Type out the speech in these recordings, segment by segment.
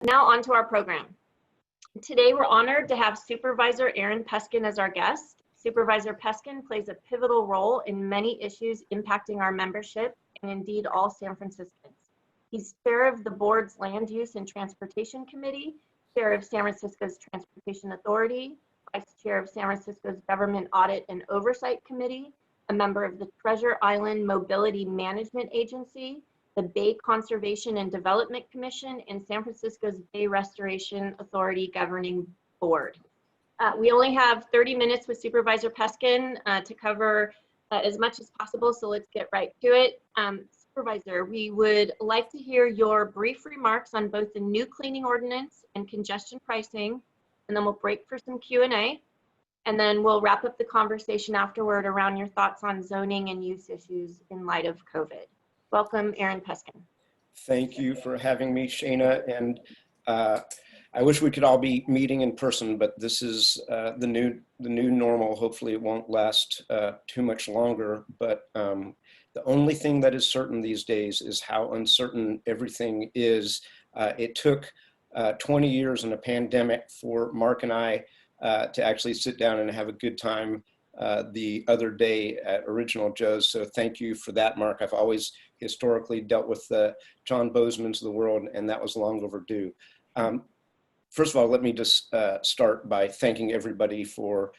Now on to our program. Today, we're honored to have Supervisor Aaron Peskin as our guest. Supervisor Peskin plays a pivotal role in many issues impacting our membership and indeed all San Franciscans. He's chair of the board's Land Use and Transportation Committee, chair of San Francisco's Transportation Authority, vice chair of San Francisco's Government Audit and Oversight Committee, a member of the Treasure Island Mobility Management Agency, the Bay Conservation and Development Commission, and San Francisco's Bay Restoration Authority Governing Board. We only have 30 minutes with Supervisor Peskin to cover as much as possible, so let's get right to it. Supervisor, we would like to hear your brief remarks on both the new cleaning ordinance and congestion pricing, and then we'll break for some Q&A, and then we'll wrap up the conversation afterward around your thoughts on zoning and use issues in light of COVID. Welcome, Aaron Peskin. Thank you for having me, Shana. And I wish we could all be meeting in person, but this is the new normal. Hopefully it won't last too much longer. But the only thing that is certain these days is how uncertain everything is. It took 20 years in a pandemic for Mark and I to actually sit down and have a good time the other day at Original Joe's. So thank you for that, Mark. I've always historically dealt with the John Bozeman's of the world, and that was long overdue. First of all, let me just start by thanking everybody for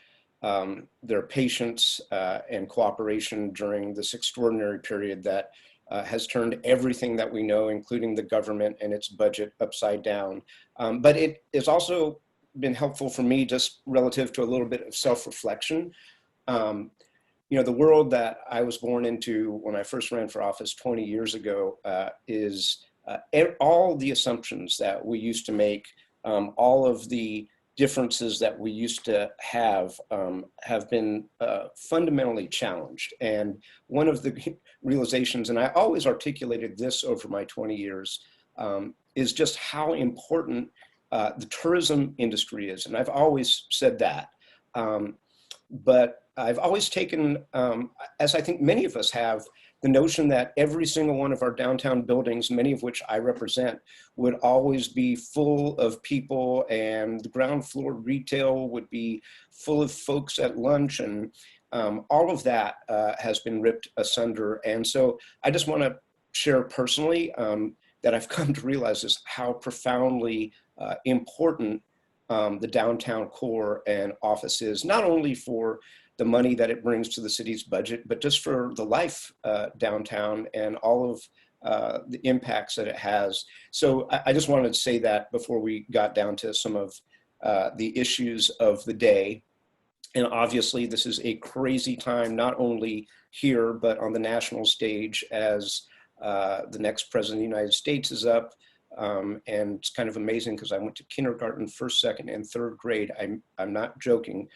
their patience and cooperation during this extraordinary period that has turned everything that we know, including the government and its budget, upside down. But it has also been helpful for me just relative to a little bit of self-reflection. You know, the world that I was born into when I first ran for office 20 years ago is all the assumptions that we used to make, all of the differences that we used to have been fundamentally challenged. And one of the realizations, and I always articulated this over my 20 years, is just how important the tourism industry is. And I've always said that. But I've always taken, as I think many of us have, the notion that every single one of our downtown buildings, many of which I represent, would always be full of people, and the ground floor retail would be full of folks at lunch, and all of that has been ripped asunder. And so I just want to share personally that I've come to realize is how profoundly important the downtown core and office is, not only for the money that it brings to the city's budget, but just for the life downtown and all of the impacts that it has. So I just wanted to say that before we got down to some of the issues of the day. And obviously this is a crazy time, not only here, but on the national stage as the next president of the United States is up. And it's kind of amazing because I went to kindergarten, first, second, and third grade. I'm not joking,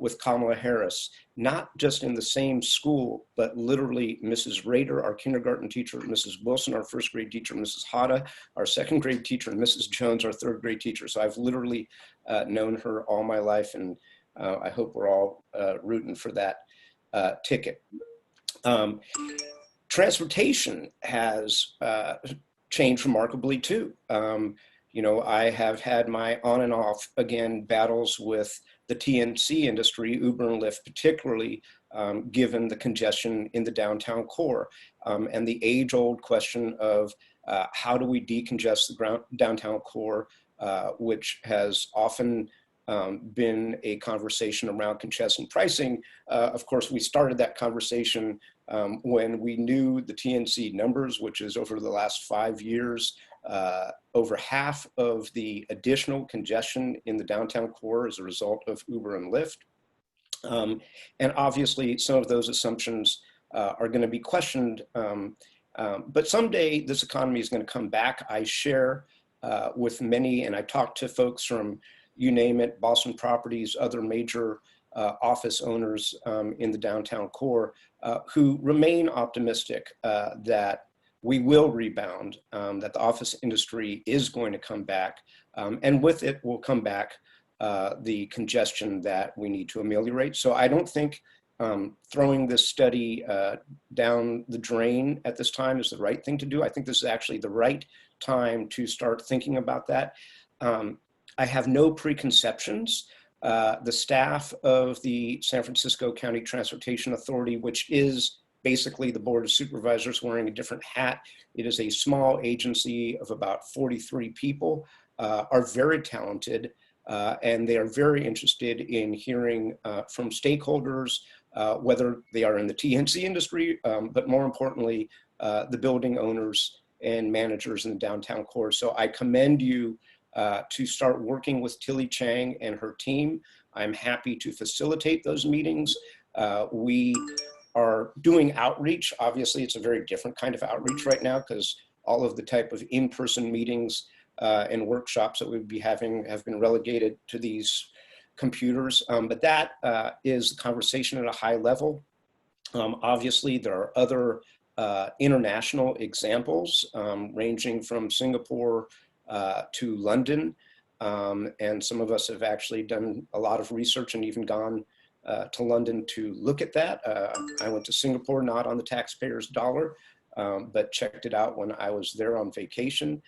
with Kamala Harris, not just in the same school, but literally Mrs. Rader, our kindergarten teacher, Mrs. Wilson, our first grade teacher, Mrs. Hada, our second grade teacher, and Mrs. Jones, our third grade teacher. So I've literally known her all my life, and I hope we're all rooting for that ticket. Transportation has changed remarkably too. You know, I have had my on and off, again, battles with the TNC industry, Uber and Lyft, particularly given the congestion in the downtown core and the age-old question of how do we decongest the downtown core, which has often been a conversation around congestion pricing. Of course, we started that conversation when we knew the TNC numbers, which is over the last 5 years, over half of the additional congestion in the downtown core as a result of Uber and Lyft. And obviously some of those assumptions are going to be questioned, but someday this economy is going to come back. I share with many, and I talk to folks from, you name it, Boston Properties, other major office owners in the downtown core who remain optimistic that we will rebound, that the office industry is going to come back, and with it will come back the congestion that we need to ameliorate. So I don't think throwing this study down the drain at this time is the right thing to do. I think this is actually the right time to start thinking about that. I have no preconceptions. The staff of the San Francisco County Transportation Authority, which is basically the Board of Supervisors wearing a different hat. It is a small agency of about 43 people, are very talented, and they are very interested in hearing from stakeholders, whether they are in the TNC industry, but more importantly, the building owners and managers in the downtown core. So I commend you to start working with Tilly Chang and her team. I'm happy to facilitate those meetings. We are doing outreach. Obviously, it's a very different kind of outreach right now because all of the type of in-person meetings and workshops that we'd be having have been relegated to these computers. But that is the conversation at a high level. Obviously, there are other international examples ranging from Singapore to London. And some of us have actually done a lot of research and even gone to London to look at that. I went to Singapore, not on the taxpayer's dollar, but checked it out when I was there on vacation.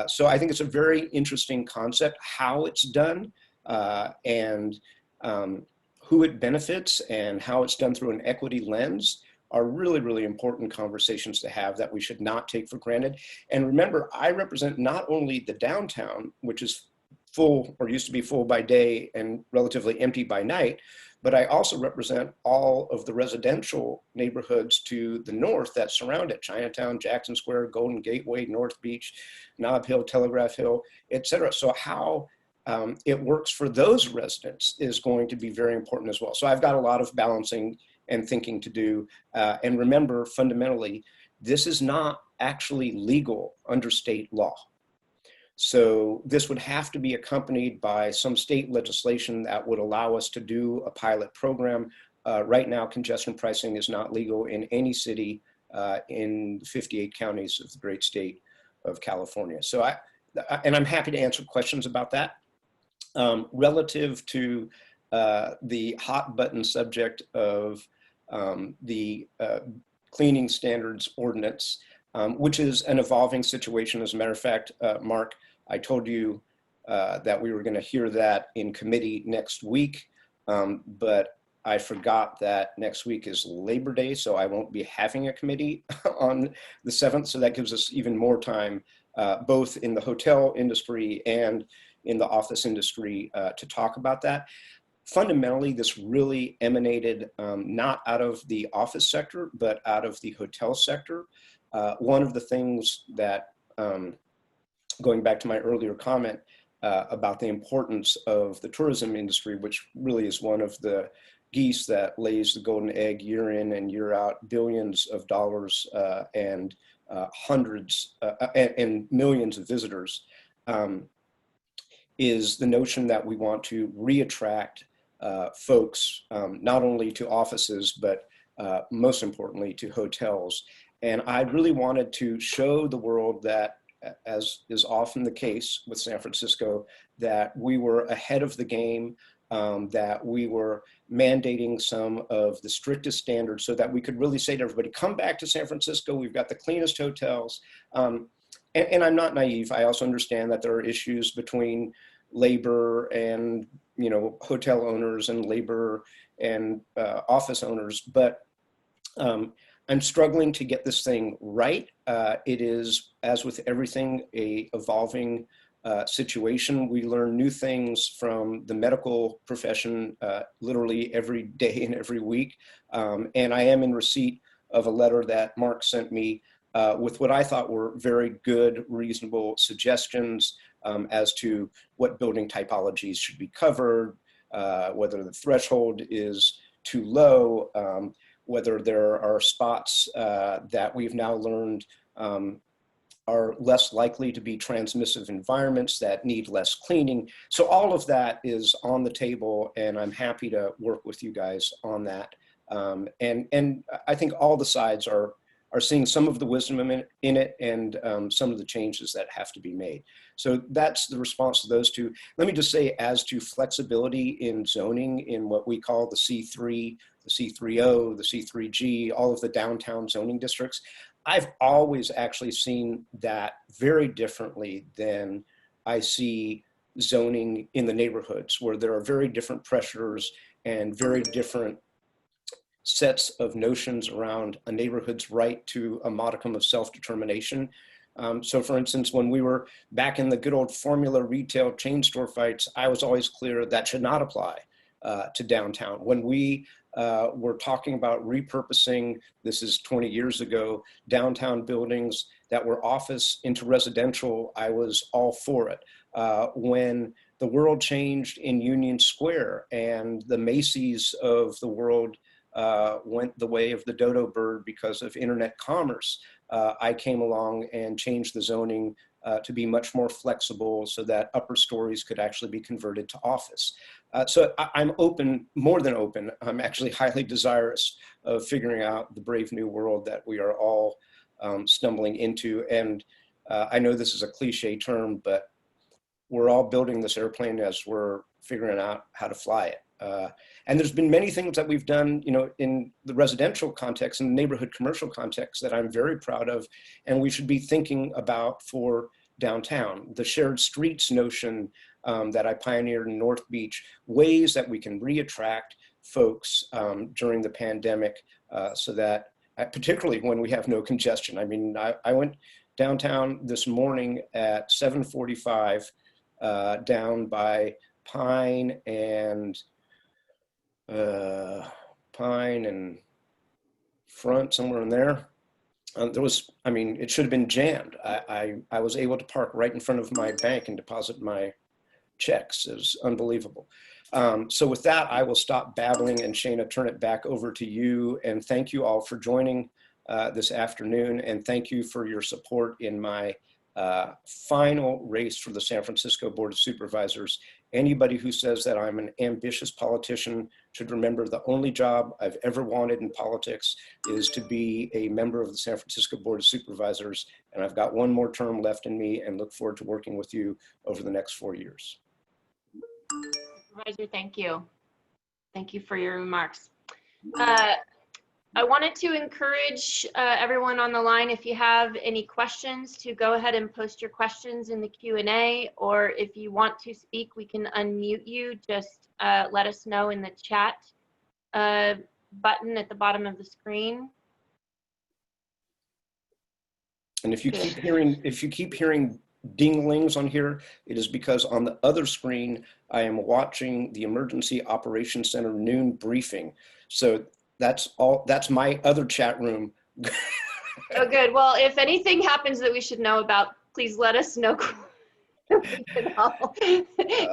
So I think it's a very interesting concept. How it's done and who it benefits and how it's done through an equity lens are really, really important conversations to have that we should not take for granted. And remember, I represent not only the downtown, which is full or used to be full by day and relatively empty by night, but I also represent all of the residential neighborhoods to the north that surround it: Chinatown, Jackson Square, Golden Gateway, North Beach, Nob Hill, Telegraph Hill, et cetera. So how it works for those residents is going to be very important as well. So I've got a lot of balancing and thinking to do. And remember, fundamentally, this is not actually legal under state law. So this would have to be accompanied by some state legislation that would allow us to do a pilot program. Right now, congestion pricing is not legal in any city in 58 counties of the great state of California. So I'm happy to answer questions about that. Relative to the hot button subject of the cleaning standards ordinance, which is an evolving situation. As a matter of fact, Mark, I told you that we were going to hear that in committee next week, but I forgot that next week is Labor Day, so I won't be having a committee on the 7th. So that gives us even more time, both in the hotel industry and in the office industry, to talk about that. Fundamentally, this really emanated not out of the office sector, but out of the hotel sector. One of the things that, going back to my earlier comment about the importance of the tourism industry, which really is one of the geese that lays the golden egg year in and year out, billions of dollars and hundreds and millions of visitors, is the notion that we want to reattract folks, not only to offices, but most importantly to hotels. And I really wanted to show the world that, as is often the case with San Francisco, that we were ahead of the game, that we were mandating some of the strictest standards so that we could really say to everybody, come back to San Francisco, we've got the cleanest hotels. And I'm not naive. I also understand that there are issues between labor and, you know, hotel owners and labor and office owners, but I'm struggling to get this thing right. It is, as with everything, a evolving situation. We learn new things from the medical profession literally every day and every week. And I am in receipt of a letter that Mark sent me with what I thought were very good, reasonable suggestions as to what building typologies should be covered, whether the threshold is too low, whether there are spots that we've now learned are less likely to be transmissive environments that need less cleaning. So all of that is on the table, and I'm happy to work with you guys on that. And I think all the sides are seeing some of the wisdom in it and some of the changes that have to be made. So that's the response to those two. Let me just say, as to flexibility in zoning in what we call the C3, the C3O, the C3G, all of the downtown zoning districts, I've always actually seen that very differently than I see zoning in the neighborhoods, where there are very different pressures and very different sets of notions around a neighborhood's right to a modicum of self-determination. So for instance, when we were back in the good old formula retail chain store fights, I was always clear that should not apply to downtown. When we were talking about repurposing, this is 20 years ago, downtown buildings that were office into residential, I was all for it. When the world changed in Union Square and the Macy's of the world went the way of the dodo bird because of internet commerce, I came along and changed the zoning to be much more flexible so that upper stories could actually be converted to office. So I'm open, more than open. I'm actually highly desirous of figuring out the brave new world that we are all stumbling into. And I know this is a cliche term, but we're all building this airplane as we're figuring out how to fly it. And there's been many things that we've done, you know, in the residential context and the neighborhood commercial context that I'm very proud of, and we should be thinking about for downtown. The shared streets notion that I pioneered in North Beach, ways that we can reattract folks during the pandemic so that, particularly when we have no congestion. I mean, I went downtown this morning at 7:45 down by Pine and Front, somewhere in there. There was, I mean, it should have been jammed. I was able to park right in front of my bank and deposit my checks. It was unbelievable. So with that, I will stop babbling and Shana, turn it back over to you. And thank you all for joining this afternoon. And thank you for your support in my final race for the San Francisco Board of Supervisors. Anybody who says that I'm an ambitious politician should remember the only job I've ever wanted in politics is to be a member of the San Francisco Board of Supervisors. And I've got one more term left in me and look forward to working with you over the next 4 years. Supervisor, thank you. Thank you for your remarks. I wanted to encourage everyone on the line, if you have any questions, to go ahead and post your questions in the Q&A, or if you want to speak, we can unmute you. Just let us know in the chat button at the bottom of the screen. And if you keep hearing ding-lings on here, it is because on the other screen, I am watching the Emergency Operations Center noon briefing. So that's my other chat room. Oh, good. Well, if anything happens that we should know about, please let us know. We can all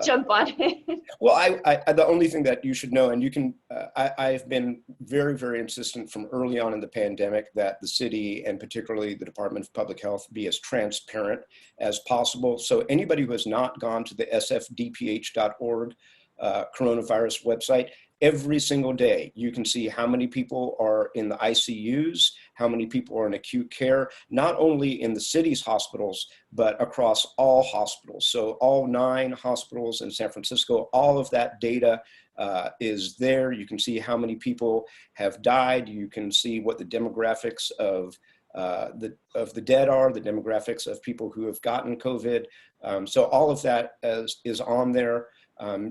jump on it. Well, the only thing that you should know, and you can, I've been very, very insistent from early on in the pandemic that the city and particularly the Department of Public Health be as transparent as possible. So anybody who has not gone to the sfdph.org coronavirus website, every single day, you can see how many people are in the ICUs, how many people are in acute care, not only in the city's hospitals, but across all hospitals. So all 9 hospitals in San Francisco, all of that data is there. You can see how many people have died. You can see what the demographics of the dead are, the demographics of people who have gotten COVID. So all of that is on there.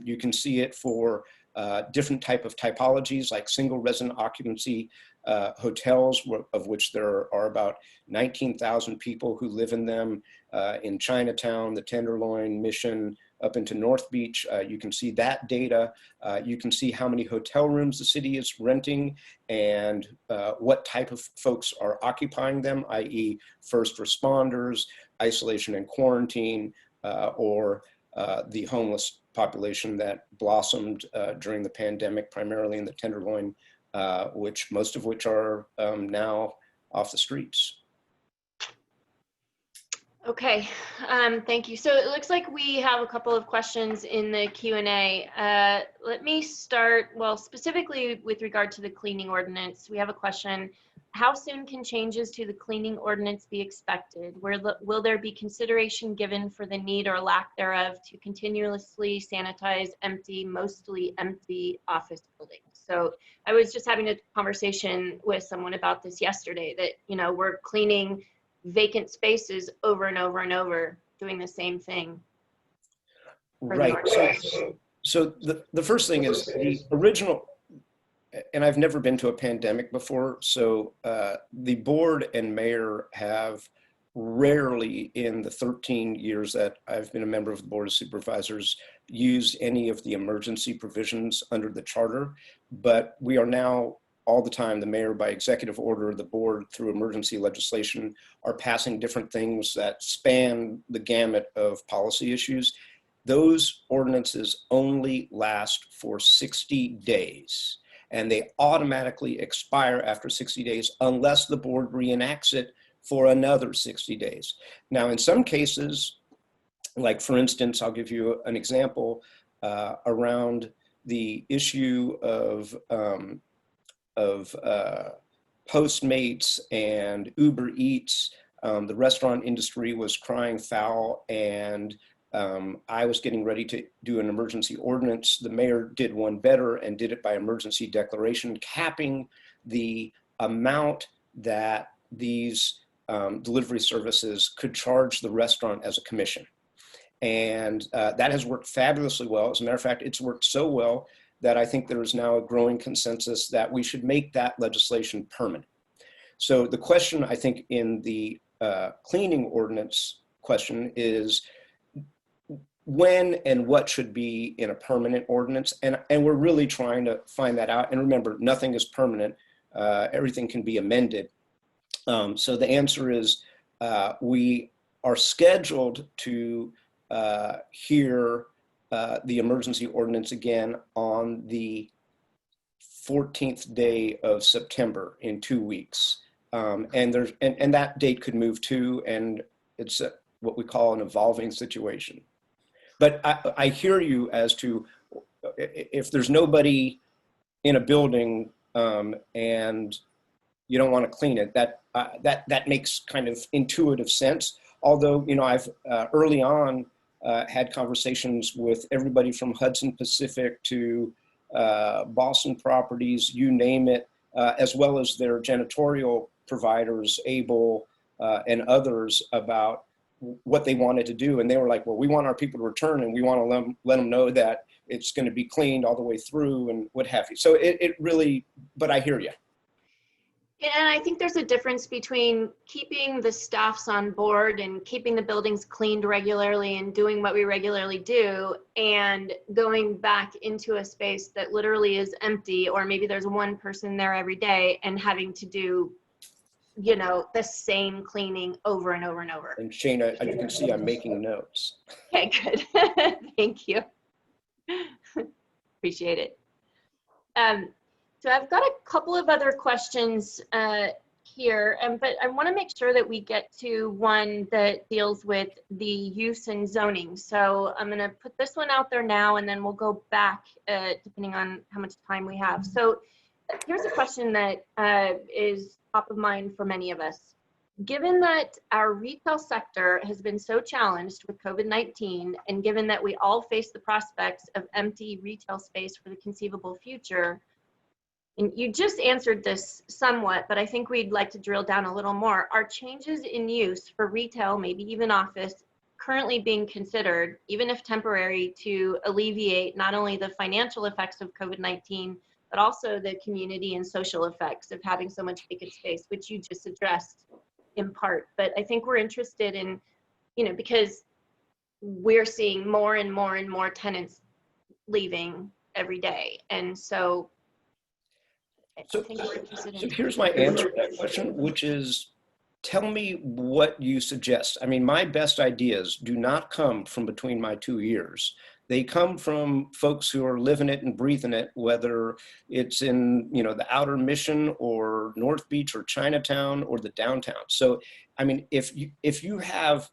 You can see it for different type of typologies like single resident occupancy hotels, of which there are about 19,000 people who live in them in Chinatown, the Tenderloin, Mission, up into North Beach. You can see that data. You can see how many hotel rooms the city is renting and what type of folks are occupying them, i.e. first responders, isolation and quarantine, or the homeless population that blossomed during the pandemic, primarily in the Tenderloin, most of which are now off the streets. Okay, thank you. So it looks like we have a couple of questions in the Q&A. Let me start, well, specifically with regard to the cleaning ordinance. We have a question. How soon can changes to the cleaning ordinance be expected? Will there be consideration given for the need or lack thereof to continuously sanitize mostly empty office buildings? So I was just having a conversation with someone about this yesterday, that, we're cleaning vacant spaces over and over and over, doing the same thing. Right. So the first thing is the original, and I've never been to a pandemic before, so the board and mayor have rarely, in the 13 years that I've been a member of the Board of Supervisors, used any of the emergency provisions under the charter. But we are now, all the time, the mayor by executive order, the board through emergency legislation, are passing different things that span the gamut of policy issues. Those ordinances only last for 60 days, and they automatically expire after 60 days unless the board reenacts it for another 60 days. Now, in some cases, like for instance, I'll give you an example around the issue of Postmates and Uber Eats. The restaurant industry was crying foul, and I was getting ready to do an emergency ordinance. The mayor did one better and did it by emergency declaration, capping the amount that these delivery services could charge the restaurant as a commission. And that has worked fabulously well. As a matter of fact, it's worked so well that I think there is now a growing consensus that we should make that legislation permanent. So the question, I think, in the cleaning ordinance question is when and what should be in a permanent ordinance. And we're really trying to find that out. And remember, nothing is permanent. Everything can be amended. So the answer is we are scheduled to hear the emergency ordinance again on the 14th day of September, in 2 weeks. And that date could move too, and it's what we call an evolving situation. But I hear you as to if there's nobody in a building and you don't want to clean it, that makes kind of intuitive sense. Although, I've early on had conversations with everybody from Hudson Pacific to Boston Properties, you name it, as well as their janitorial providers, Able and others, about what they wanted to do. And they were like, well, we want our people to return, and we want to let them know that it's going to be cleaned all the way through and what have you. So it really, but I hear you. And I think there's a difference between keeping the staffs on board and keeping the buildings cleaned regularly and doing what we regularly do, and going back into a space that literally is empty, or maybe there's one person there every day, and having to do, the same cleaning over and over and over. And Shana, as you can see, I'm making notes. Okay, good. Thank you. Appreciate it. So I've got a couple of other questions here, but I want to make sure that we get to one that deals with the use and zoning. So I'm going to put this one out there now, and then we'll go back depending on how much time we have. So here's a question that is top of mind for many of us. Given that our retail sector has been so challenged with COVID-19, and given that we all face the prospects of empty retail space for the conceivable future, and you just answered this somewhat, but I think we'd like to drill down a little more. Are changes in use for retail, maybe even office, currently being considered, even if temporary, to alleviate not only the financial effects of COVID-19, but also the community and social effects of having so much vacant space, which you just addressed in part? But I think we're interested in, because we're seeing more and more and more tenants leaving every day. And so So here's my answer to that question, which is, tell me what you suggest. I mean, my best ideas do not come from between my 2 ears. They come from folks who are living it and breathing it, whether it's in, the Outer Mission or North Beach or Chinatown or the downtown. So, I mean, if you have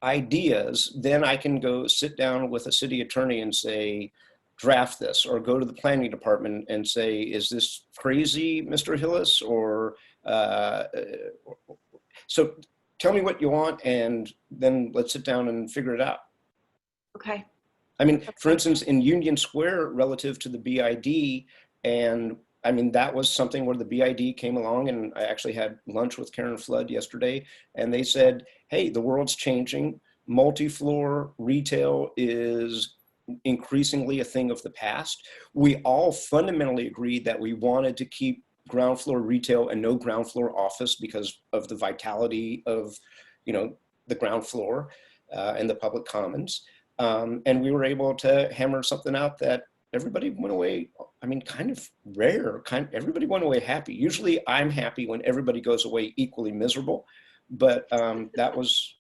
ideas, then I can go sit down with a city attorney and say, draft this, or go to the planning department and say, is this crazy, Mr. Hillis? Or so tell me what you want, and then let's sit down and figure it out. Okay. I mean, for instance, in Union Square, relative to the BID And I mean, that was something where the BID came along, and I actually had lunch with Karen Flood yesterday, and they said, hey, the world's changing. Multi-floor retail is increasingly a thing of the past. We all fundamentally agreed that we wanted to keep ground floor retail and no ground floor office because of the vitality of, the ground floor and the public commons. And we were able to hammer something out that everybody went away, kind of rare, everybody went away happy. Usually I'm happy when everybody goes away equally miserable, but that was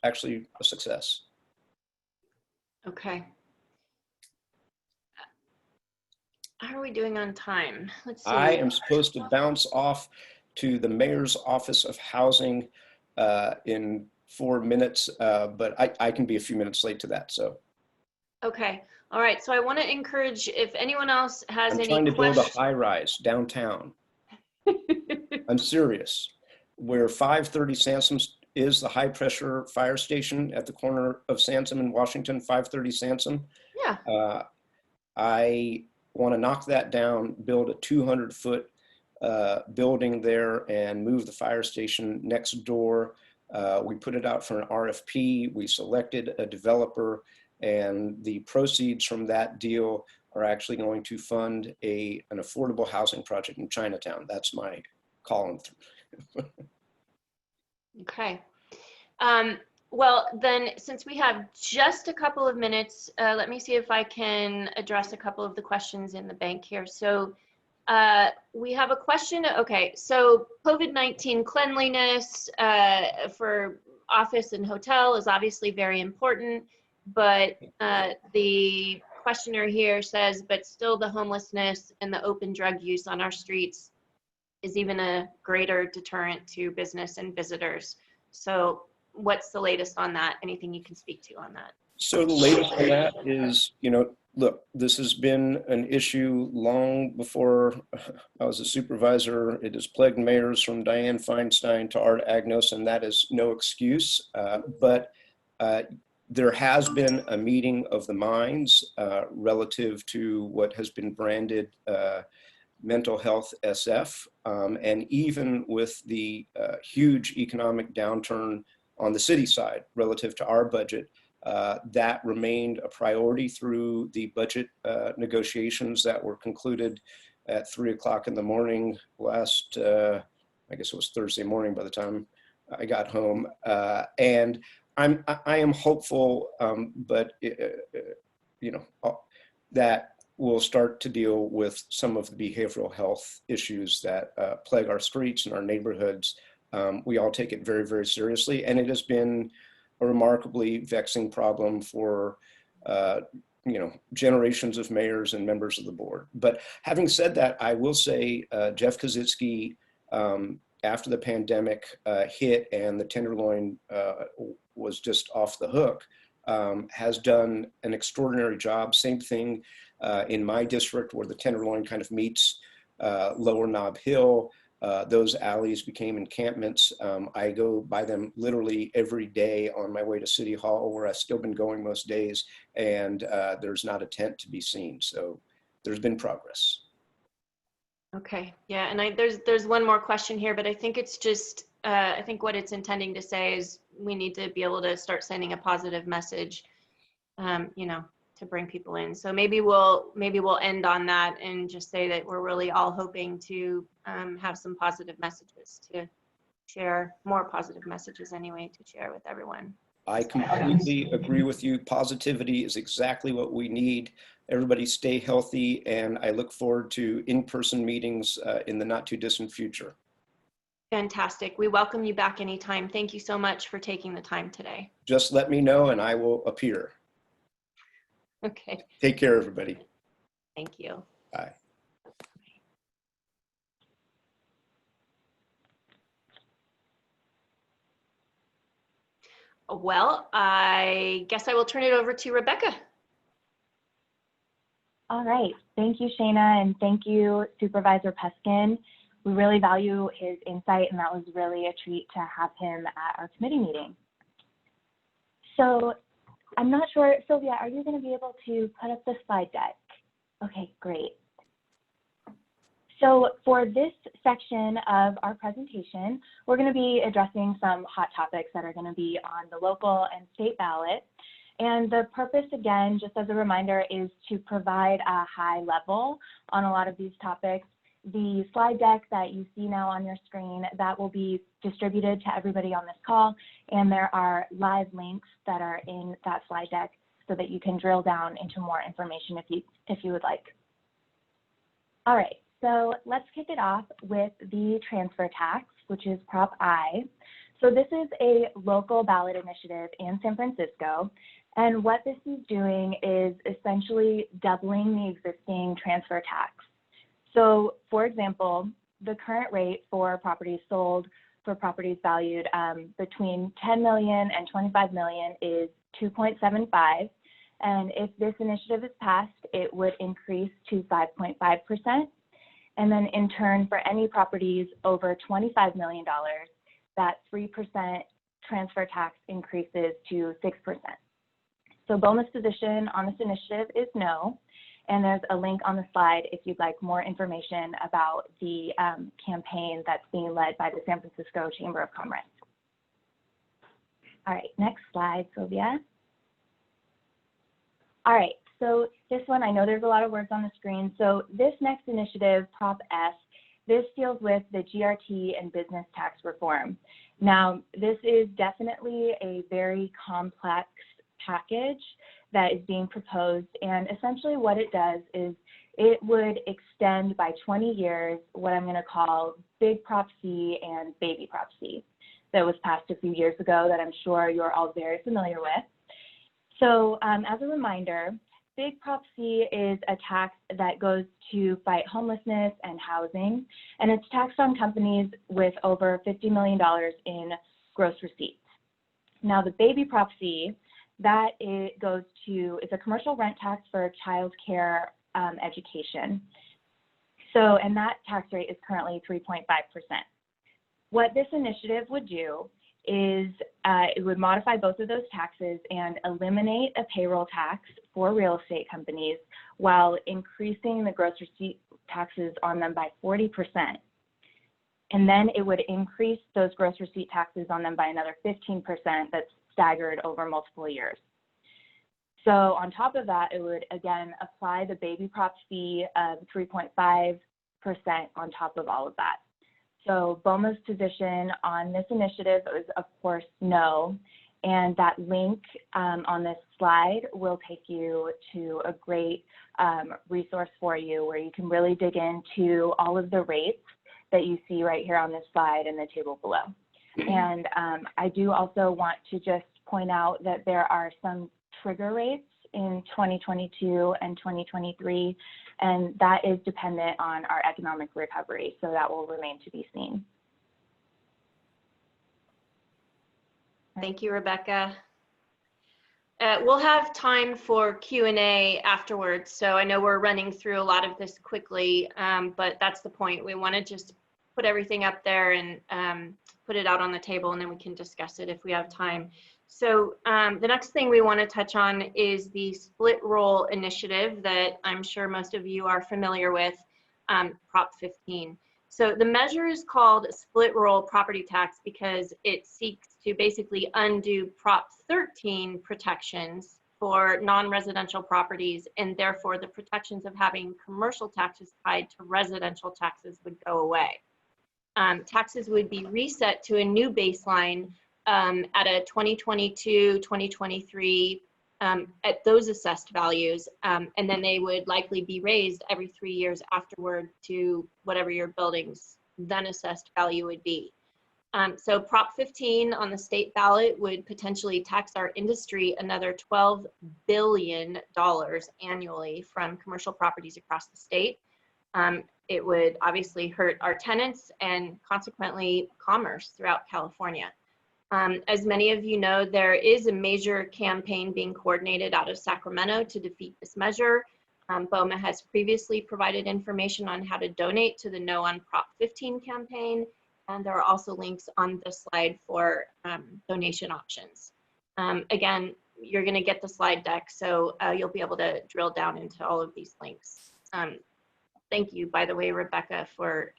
actually a success. Okay. How are we doing on time? Let's see. I am supposed to bounce off to the mayor's office of housing in 4 minutes, but I can be a few minutes late to that. So. Okay. All right. So I want to encourage, if anyone else has any I'm trying to build questions. a high rise downtown. I'm serious. Where 530 Sansom is, the high pressure fire station at the corner of Sansom and Washington, 530 Sansom. Yeah. I want to knock that down, build a 200-foot building there, and move the fire station next door. We put it out for an RFP. We selected a developer, and the proceeds from that deal are actually going to fund an affordable housing project in Chinatown. That's my calling. Okay. Well, then, since we have just a couple of minutes, let me see if I can address a couple of the questions in the bank here. So we have a question. Okay, so COVID-19 cleanliness for office and hotel is obviously very important, but the questioner here says, but still the homelessness and the open drug use on our streets is even a greater deterrent to business and visitors. So what's the latest on that? Anything you can speak to on that? So the latest on that is, look, this has been an issue long before I was a supervisor. It has plagued mayors from Dianne Feinstein to Art Agnos, and that is no excuse. But there has been a meeting of the minds relative to what has been branded mental health SF. And even with the huge economic downturn on the city side relative to our budget, that remained a priority through the budget negotiations that were concluded at 3 o'clock in the morning last, I guess it was Thursday morning by the time I got home. And I am hopeful, but that we'll start to deal with some of the behavioral health issues that plague our streets and our neighborhoods. We all take it very, very seriously, and it has been a remarkably vexing problem for generations of mayors and members of the board. But having said that, I will say Jeff Kozycki, after the pandemic hit and the Tenderloin was just off the hook, has done an extraordinary job. Same thing in my district, where the Tenderloin kind of meets Lower Nob Hill. Those alleys became encampments. I go by them literally every day on my way to City Hall, where I've still been going most days, and there's not a tent to be seen. So there's been progress. Okay, yeah, and there's one more question here, but I think it's just, I think what it's intending to say is we need to be able to start sending a positive message, to bring people in. So maybe we'll end on that and just say that we're really all hoping to have some positive messages to share, more positive messages anyway, to share with everyone. I completely agree with you. Positivity is exactly what we need. Everybody stay healthy, and I look forward to in-person meetings in the not too distant future. Fantastic. We welcome you back anytime. Thank you so much for taking the time today. Just let me know and I will appear. Okay. Take care, everybody. Thank you. Bye. Well, I guess I will turn it over to Rebecca. All right. Thank you, Shana, and thank you, Supervisor Peskin. We really value his insight, and that was really a treat to have him at our committee meeting. So I'm not sure, Sylvia, are you going to be able to put up the slide deck? Okay, great. So for this section of our presentation, we're going to be addressing some hot topics that are going to be on the local and state ballot. And the purpose, again, just as a reminder, is to provide a high level on a lot of these topics. The slide deck that you see now on your screen, that will be distributed to everybody on this call, and there are live links that are in that slide deck so that you can drill down into more information if you would like. All right, so let's kick it off with the transfer tax, which is Prop I. So this is a local ballot initiative in San Francisco, and what this is doing is essentially doubling the existing transfer tax. So, for example, the current rate for properties sold for properties valued between 10 million and 25 million is 2.75. And if this initiative is passed, it would increase to 5.5%. And then in turn, for any properties over $25 million, that 3% transfer tax increases to 6%. So BOMA's position on this initiative is no. And there's a link on the slide if you'd like more information about the campaign that's being led by the San Francisco Chamber of Commerce. All right, next slide, Sylvia. All right, so this one, I know there's a lot of words on the screen. So this next initiative, Prop S, this deals with the GRT and business tax reform. Now, this is definitely a very complex package that is being proposed, and essentially what it does is it would extend by 20 years what I'm going to call Big Prop C and Baby Prop C that was passed a few years ago that I'm sure you're all very familiar with. So as a reminder, Big Prop C is a tax that goes to fight homelessness and housing, and it's taxed on companies with over $50 million in gross receipts. Now the Baby Prop C, that it goes to, it's a commercial rent tax for child care education. So, and that tax rate is currently 3.5%. What this initiative would do is it would modify both of those taxes and eliminate a payroll tax for real estate companies while increasing the gross receipt taxes on them by 40%. And then it would increase those gross receipt taxes on them by another 15% that's staggered over multiple years. So on top of that, it would again apply the Baby Prop fee of 3.5% on top of all of that. So BOMA's position on this initiative is, of course, no. And that link on this slide will take you to a great resource for you where you can really dig into all of the rates that you see right here on this slide in the table below. And I do also want to just point out that there are some trigger rates in 2022 and 2023, and that is dependent on our economic recovery, so that will remain to be seen. Thank you, Rebecca. We'll have time for Q&A afterwards, so I know we're running through a lot of this quickly, but that's the point. We want to just put everything up there and put it out on the table, and then we can discuss it if we have time. So the next thing we want to touch on is the split roll initiative that I'm sure most of you are familiar with, Prop 15. So the measure is called split roll property tax because it seeks to basically undo Prop 13 protections for non-residential properties, and therefore the protections of having commercial taxes tied to residential taxes would go away. Taxes would be reset to a new baseline at a 2022, 2023, at those assessed values, and then they would likely be raised every 3 years afterward to whatever your building's then assessed value would be. So Prop 15 on the state ballot would potentially tax our industry another $12 billion annually from commercial properties across the state. It would obviously hurt our tenants and consequently commerce throughout California. As many of you know, there is a major campaign being coordinated out of Sacramento to defeat this measure. BOMA has previously provided information on how to donate to the No on Prop 15 campaign, and there are also links on this slide for donation options. Again, you're going to get the slide deck, so you'll be able to drill down into all of these links. thank you, by the way, Rebecca, for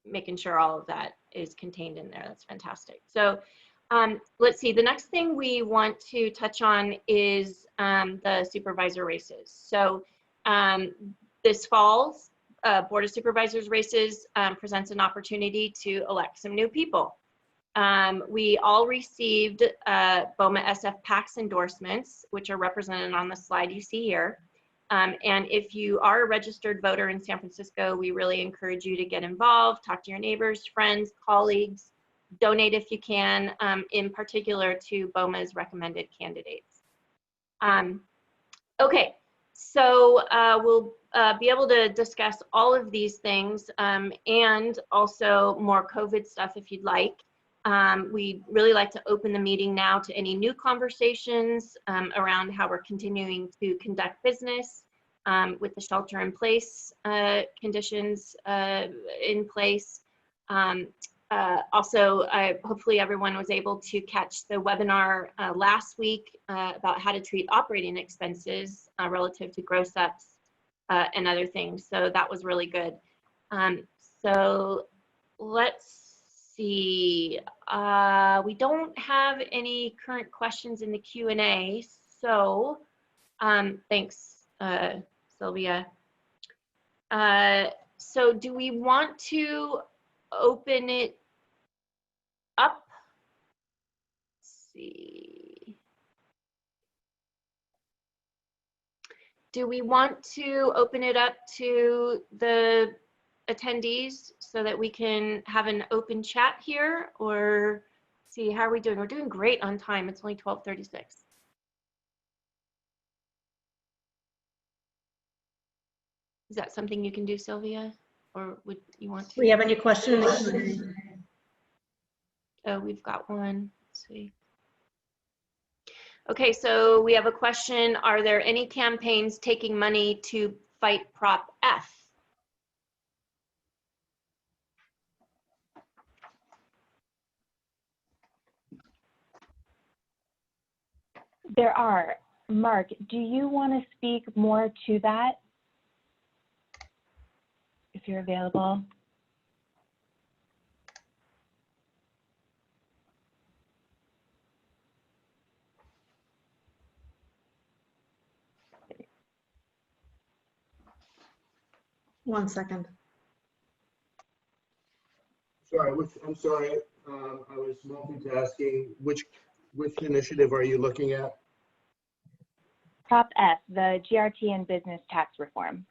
making sure all of that is contained in there. That's fantastic. So let's see, the next thing we want to touch on is the supervisor races. So this fall's Board of Supervisors races presents an opportunity to elect some new people. We all received BOMA SF PAC's endorsements, which are represented on the slide you see here. And if you are a registered voter in San Francisco, we really encourage you to get involved, talk to your neighbors, friends, colleagues, donate if you can, in particular to BOMA's recommended candidates. Okay, so we'll be able to discuss all of these things and also more COVID stuff if you'd like. We'd really like to open the meeting now to any new conversations around how we're continuing to conduct business with the shelter in place conditions in place. Also, hopefully everyone was able to catch the webinar last week about how to treat operating expenses relative to gross ups and other things. So that was really good. So let's see. We don't have any current questions in the Q&A. So thanks, Sylvia. So do we want to open it up? Let's see. Do we want to open it up to the attendees so that we can have an open chat here, or see, how are we doing? We're doing great on time. It's only 12:36. Is that something you can do, Sylvia? Or would you want to? Do we have any questions? Oh, we've got one. Let's see. Okay, so we have a question. Are there any campaigns taking money to fight Prop F? There are. Mark, do you want to speak more to that? If you're available. One second. Sorry, I'm sorry. I was multitasking. Which initiative are you looking at? Prop F, the GRT and business tax reform.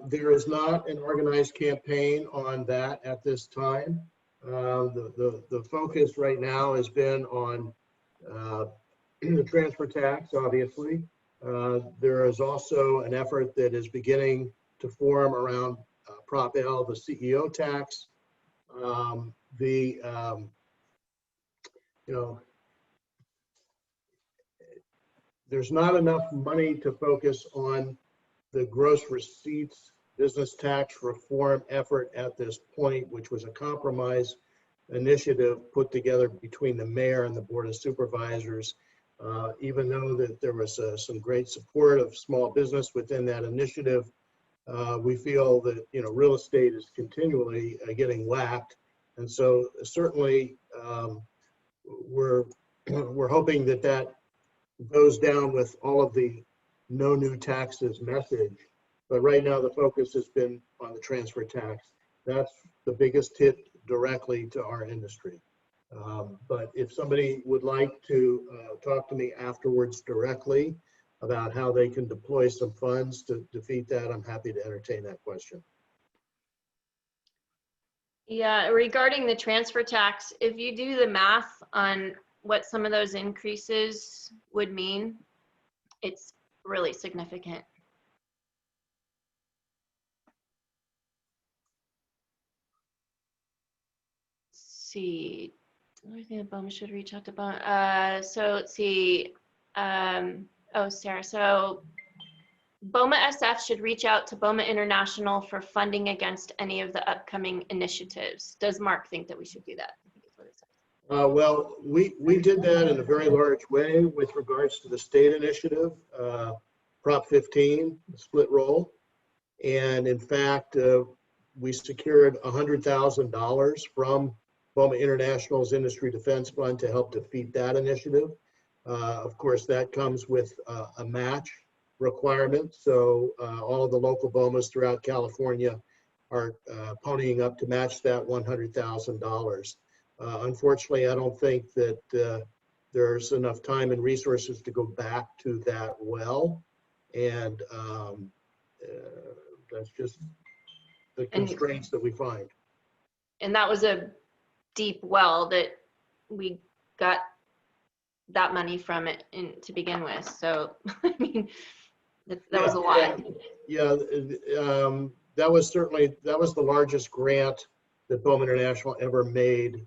There is not an organized campaign on that at this time. The focus right now has been on the transfer tax, obviously. There is also an effort that is beginning to form around Prop L, the CEO tax. There's not enough money to focus on the gross receipts business tax reform effort at this point, which was a compromise initiative put together between the mayor and the Board of Supervisors. Even though that there was some great support of small business within that initiative, we feel that real estate is continually getting whacked, and so certainly we're hoping that that goes down with all of the no new taxes message. But right now the focus has been on the transfer tax. That's the biggest hit directly to our industry. But if somebody would like to talk to me afterwards directly about how they can deploy some funds to defeat that, I'm happy to entertain that question. Yeah, regarding the transfer tax, if you do the math on what some of those increases would mean, it's really significant. Let's see, I think BOMA should reach out to BOMA. So let's see, oh, Sarah, so BOMA SF should reach out to BOMA International for funding against any of the upcoming initiatives. Does Mark think that we should do that? I think is what it says. Well, we did that in a very large way with regards to the state initiative, Prop 15, split roll. And in fact, we secured $100,000 from BOMA International's Industry Defense Fund to help defeat that initiative. Of course, that comes with a match requirement. So all of the local BOMAs throughout California are ponying up to match that $100,000. Unfortunately, I don't think that there's enough time and resources to go back to that well. And that's just the constraints that we find. And that was a deep well that we got that money from it to begin with. So, I mean, that was a lot. Yeah, that was the largest grant that BOMA International ever made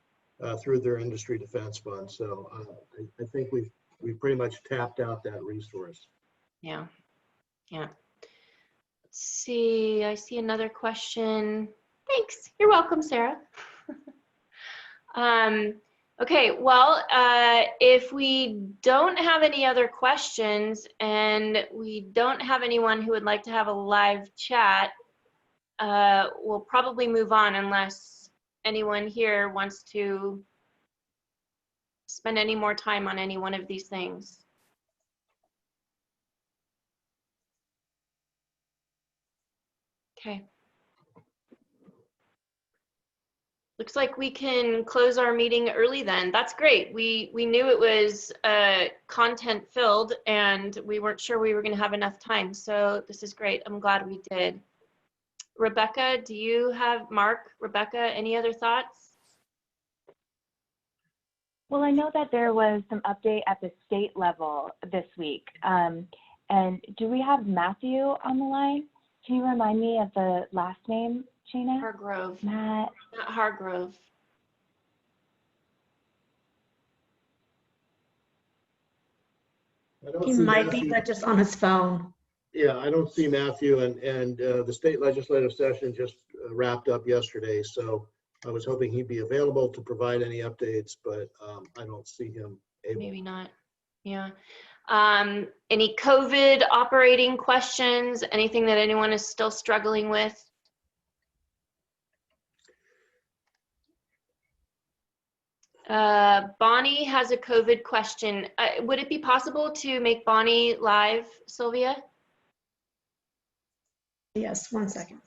through their Industry Defense Fund. So I think we've pretty much tapped out that resource. Yeah. Let's see, I see another question. Thanks. You're welcome, Sarah. Okay, well, if we don't have any other questions and we don't have anyone who would like to have a live chat, we'll probably move on unless anyone here wants to spend any more time on any one of these things. Okay. Looks like we can close our meeting early then. That's great. We knew it was content filled and we weren't sure we were going to have enough time. So this is great. I'm glad we did. Rebecca, do you have, Rebecca, any other thoughts? Well, I know that there was some update at the state level this week. And do we have Matthew on the line? Can you remind me of the last name, Shana? Hargrove. Matt. Not Hargrove. He might be, but just on his phone. Yeah, I don't see Matthew, and the state legislative session just wrapped up yesterday, so I was hoping he'd be available to provide any updates, but I don't see him able. Maybe not. Yeah. Any COVID operating questions? Anything that anyone is still struggling with? Bonnie has a COVID question. Would it be possible to make Bonnie live, Sylvia? Yes, 1 second.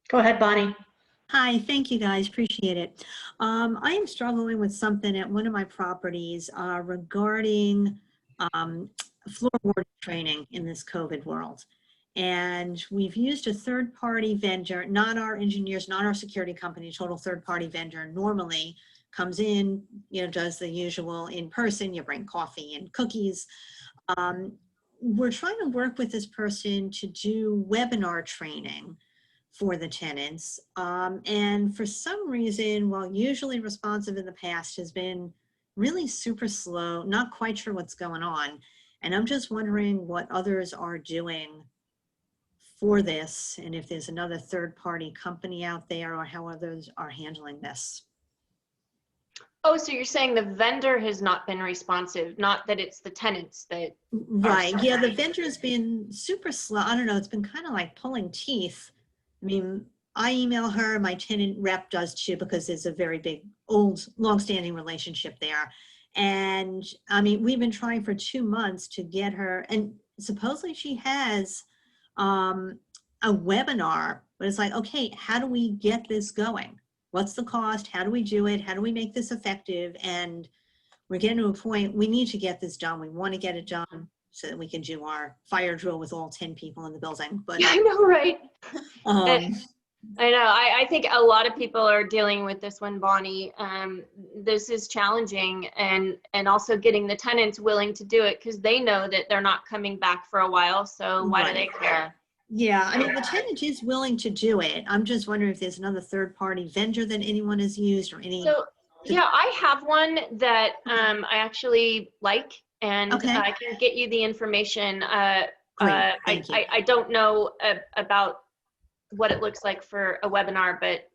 Go ahead, Bonnie. Hi, thank you guys, appreciate it. I am struggling with something at one of my properties regarding floorboard training in this COVID world. And we've used a third-party vendor, not our engineers, not our security company, total third-party vendor normally comes in, does the usual in person, you bring coffee and cookies. We're trying to work with this person to do webinar training for the tenants. And for some reason, while usually responsive in the past, has been really super slow, not quite sure what's going on. And I'm just wondering what others are doing for this, and if there's another third-party company out there, or how others are handling this. Oh, so you're saying the vendor has not been responsive, not that it's the tenants that. Right, yeah, the vendor's been super slow. I don't know, it's been kind of like pulling teeth. I mean, I email her, my tenant rep does too, because there's a very big, old, long-standing relationship there. And I mean, we've been trying for 2 months to get her, and supposedly she has a webinar, but it's like, okay, how do we get this going? What's the cost? How do we do it? How do we make this effective? And we're getting to a point, we need to get this done. We want to get it done so that we can do our fire drill with all 10 people in the building. But I know, right? I know. I think a lot of people are dealing with this one, Bonnie. This is challenging, and also getting the tenants willing to do it, because they know that they're not coming back for a while. So why do they care? Yeah, I mean, the tenant is willing to do it. I'm just wondering if there's another third-party vendor that anyone has used, or any. So yeah, I have one that I actually like, and Okay. I can get you the information. Great, thank you. I don't know about what it looks like for a webinar, but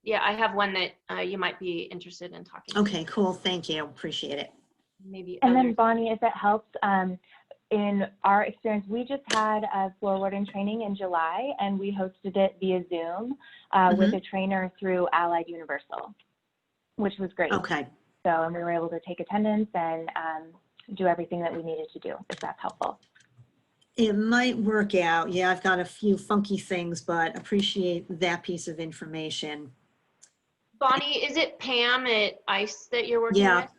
yeah, I have one that you might be interested in talking. Okay, cool. Thank you. Appreciate it. Maybe. And then others. Bonnie, if it helps, in our experience, we just had a floor warden training in July, and we hosted it via Zoom with a trainer through Allied Universal, which was great. Okay. So, and we were able to take attendance and do everything that we needed to do, if that's helpful. It might work out. Yeah, I've got a few funky things, but appreciate that piece of information. Bonnie, is it Pam at ICE that you're working Yeah, with?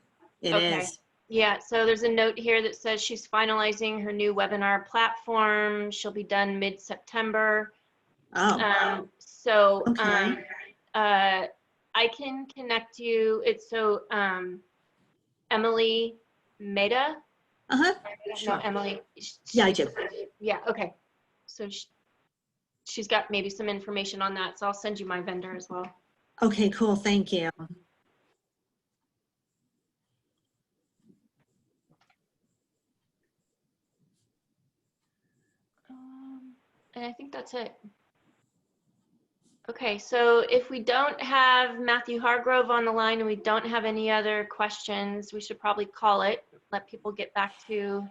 it Okay. is. Yeah, so there's a note here that says she's finalizing her new webinar platform. She'll be done mid-September. Oh, okay. I can connect you. It's so Emily Meda. Uh-huh. No, Sure. Emily. Yeah, I do. Yeah, okay. So she's got maybe some information on that, so I'll send you my vendor as well. Okay, cool. Thank you. And I think that's it. Okay, so if we don't have Matthew Hargrove on the line and we don't have any other questions, we should probably call it, let people get back to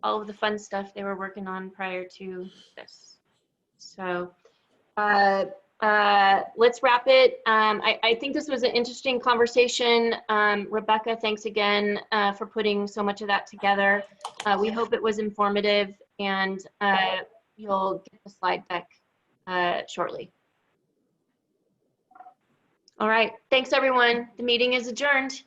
all of the fun stuff they were working on prior to this. So let's wrap it. I think this was an interesting conversation. Rebecca, thanks again for putting so much of that together. We hope it was informative, and you'll get the slide deck shortly. All right, thanks everyone. The meeting is adjourned.